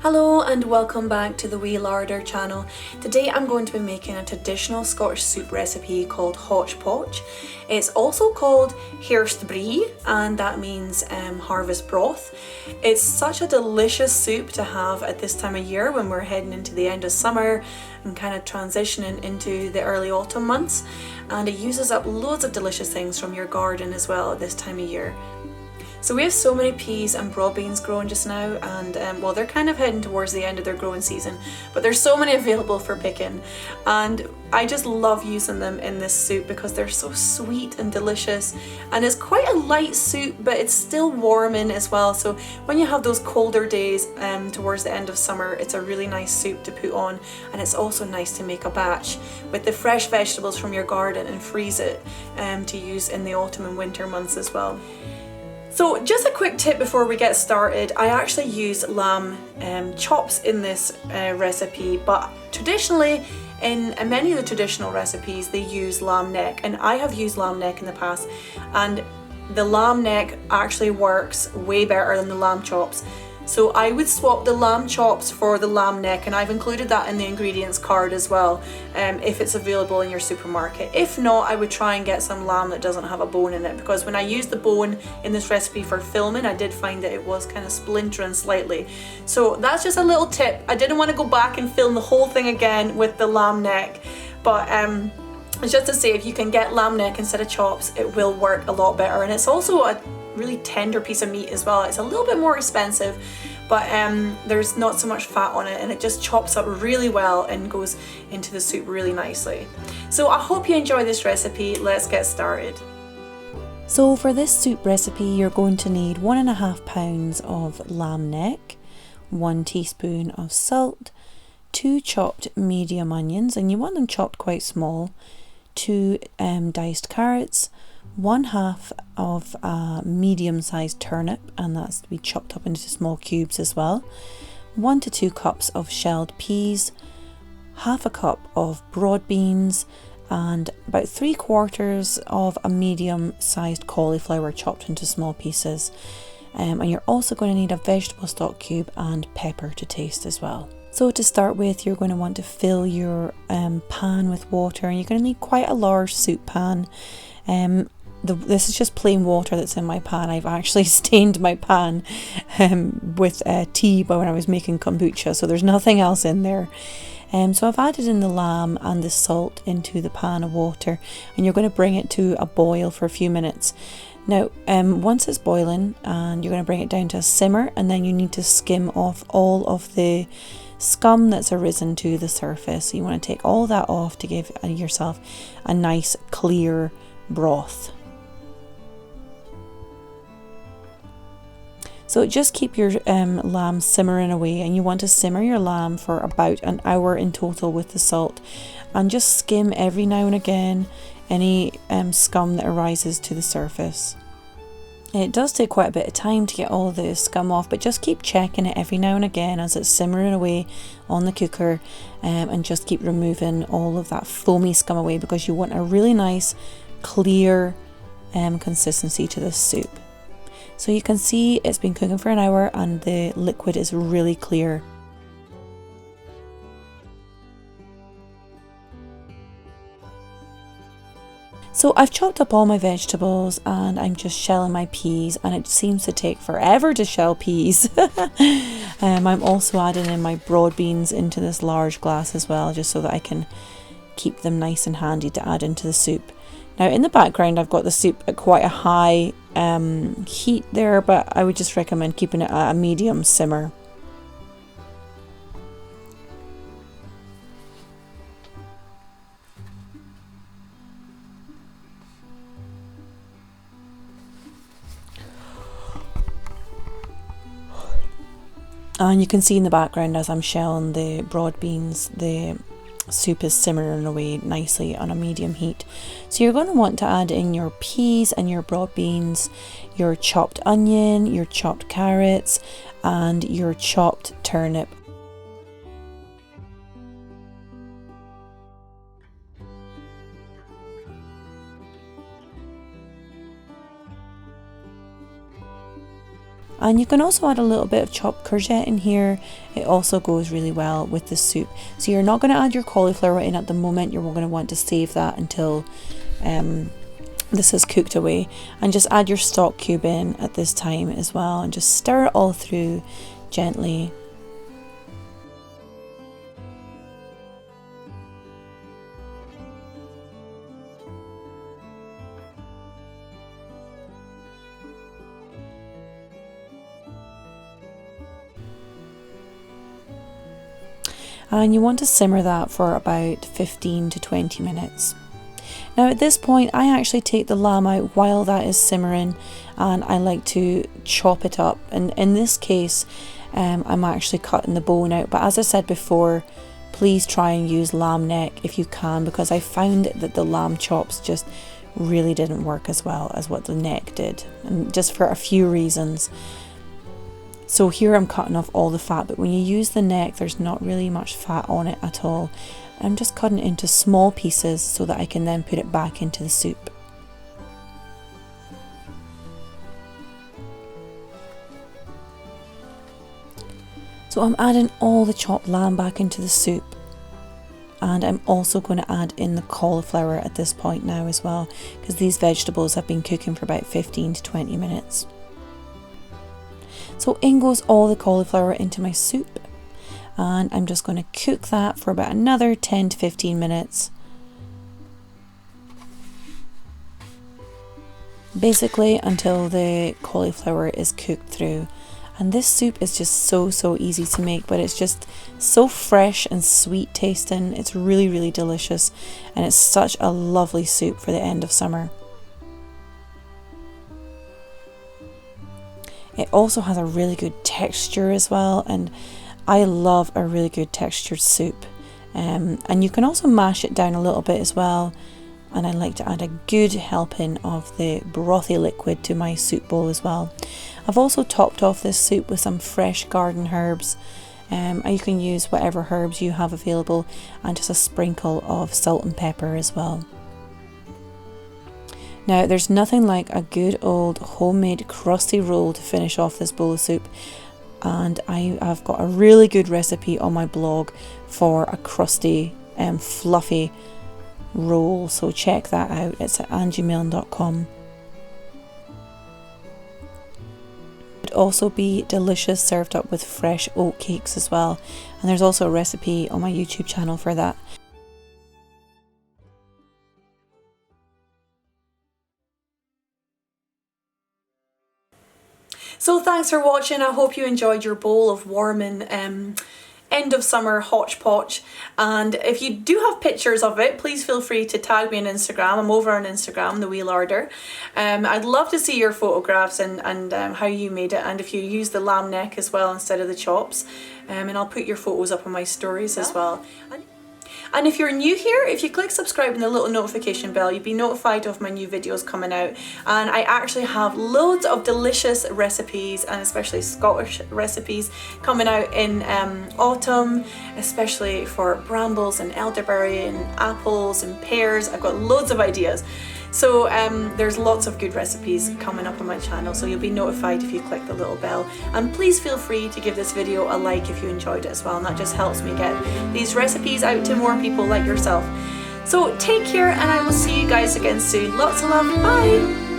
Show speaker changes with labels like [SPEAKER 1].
[SPEAKER 1] Hello and welcome back to the Wee Larder channel. Today I'm going to be making a traditional Scottish soup recipe called Hotch Potch. It's also called Hairst Bree, and that means harvest broth. It's such a delicious soup to have at this time of year when we're heading into the end of summer and kind of transitioning into the early autumn months, and it uses up loads of delicious things from your garden as well at this time of year. So we have so many peas and broad beans growing just now, and well, they're kind of heading towards the end of their growing season, but there's so many available for picking, and I just love using them in this soup because they're so sweet and delicious, and it's quite a light soup, but it's still warming as well. So when you have those colder days towards the end of summer, it's a really nice soup to put on, and it's also nice to make a batch with the fresh vegetables from your garden and freeze it to use in the autumn and winter months as well. So just a quick tip before we get started, I actually use lamb chops in this recipe, but traditionally in many of the traditional recipes they use lamb neck, and I have used lamb neck in the past, and the lamb neck actually works way better than the lamb chops. So I would swap the lamb chops for the lamb neck, and I've included that in the ingredients card as well, if it's available in your supermarket. If not, I would try and get some lamb that doesn't have a bone in it, because when I used the bone in this recipe for filming, I did find that it was kind of splintering slightly. So that's just a little tip. I didn't want to go back and film the whole thing again with the lamb neck, but it's just to say, if you can get lamb neck instead of chops, it will work a lot better, and it's also a really tender piece of meat as well. It's a little bit more expensive, but there's not so much fat on it, and it just chops up really well and goes into the soup really nicely. So I hope you enjoy this recipe. Let's get started.
[SPEAKER 2] So for this soup recipe, you're going to need 1.5 pounds of lamb neck, 1 teaspoon of salt, 2 chopped medium onions, and you want them chopped quite small, 2 diced carrots, 1/2 of a medium-sized turnip, and that's to be chopped up into small cubes as well, 1 to 2 cups of shelled peas, 1/2 cup of broad beans, and about 3/4 of a medium-sized cauliflower chopped into small pieces. And you're also going to need a vegetable stock cube and pepper to taste as well. So to start with, you're going to want to fill your pan with water, and you're going to need quite a large soup pan. This is just plain water that's in my pan. I've actually stained my pan with tea when I was making kombucha, so there's nothing else in there. So I've added in the lamb and the salt into the pan of water, and you're going to bring it to a boil for a few minutes. Now, once it's boiling, and you're going to bring it down to a simmer, and then you need to skim off all of the scum that's arisen to the surface. So you want to take all that off to give yourself a nice clear broth. So just keep your lamb simmering away, and you want to simmer your lamb for about an hour in total with the salt, and just skim every now and again any scum that arises to the surface. It does take quite a bit of time to get all the scum off, but just keep checking it every now and again as it's simmering away on the cooker, and just keep removing all of that foamy scum away, because you want a really nice clear consistency to this soup. So you can see it's been cooking for an hour and the liquid is really clear. So I've chopped up all my vegetables, and I'm just shelling my peas, and it seems to take forever to shell peas. I'm also adding in my broad beans into this large glass as well, just so that I can keep them nice and handy to add into the soup. Now in the background I've got the soup at quite a high heat there, but I would just recommend keeping it at a medium simmer. And you can see in the background as I'm shelling the broad beans, the soup is simmering away nicely on a medium heat. So you're going to want to add in your peas and your broad beans, your chopped onion, your chopped carrots, and your chopped turnip. And you can also add a little bit of chopped courgette in here. It also goes really well with the soup. So you're not going to add your cauliflower in at the moment. You're going to want to save that until this is cooked away. And just add your stock cube in at this time as well, and just stir it all through gently. And you want to simmer that for about 15 to 20 minutes. Now at this point I actually take the lamb out while that is simmering, and I like to chop it up, and in this case I'm actually cutting the bone out, but as I said before, please try and use lamb neck if you can, because I found that the lamb chops just really didn't work as well as what the neck did, and just for a few reasons. So here I'm cutting off all the fat, but when you use the neck there's not really much fat on it at all. I'm just cutting it into small pieces so that I can then put it back into the soup. So I'm adding all the chopped lamb back into the soup, and I'm also going to add in the cauliflower at this point now as well, because these vegetables have been cooking for about 15 to 20 minutes. So in goes all the cauliflower into my soup, and I'm just going to cook that for about another 10 to 15 minutes. Basically until the cauliflower is cooked through. And this soup is just so easy to make, but it's just so fresh and sweet tasting. It's really delicious, and it's such a lovely soup for the end of summer. It also has a really good texture as well, and I love a really good textured soup. And you can also mash it down a little bit as well, and I like to add a good helping of the brothy liquid to my soup bowl as well. I've also topped off this soup with some fresh garden herbs. You can use whatever herbs you have available, and just a sprinkle of salt and pepper as well. Now there's nothing like a good old homemade crusty roll to finish off this bowl of soup, and I've got a really good recipe on my blog for a crusty fluffy roll, so check that out. It's at angiemilne.com. It would also be delicious served up with fresh oat cakes as well, and there's also a recipe on my YouTube channel for that.
[SPEAKER 1] So thanks for watching. I hope you enjoyed your bowl of warming end of summer Hotch Potch, and if you do have pictures of it, please feel free to tag me on Instagram. I'm over on Instagram, The Wee Larder. I'd love to see your photographs and how you made it, and if you use the lamb neck as well instead of the chops, and I'll put your photos up on my stories as well. And if you're new here, if you click subscribe and the little notification bell, you'll be notified of my new videos coming out. And I actually have loads of delicious recipes, and especially Scottish recipes, coming out in autumn, especially for brambles and elderberry and apples and pears. I've got loads of ideas. So there's lots of good recipes coming up on my channel, so you'll be notified if you click the little bell. And please feel free to give this video a like if you enjoyed it as well, and that just helps me get these recipes out to more people like yourself. So take care, and I will see you guys again soon. Lots of love, bye!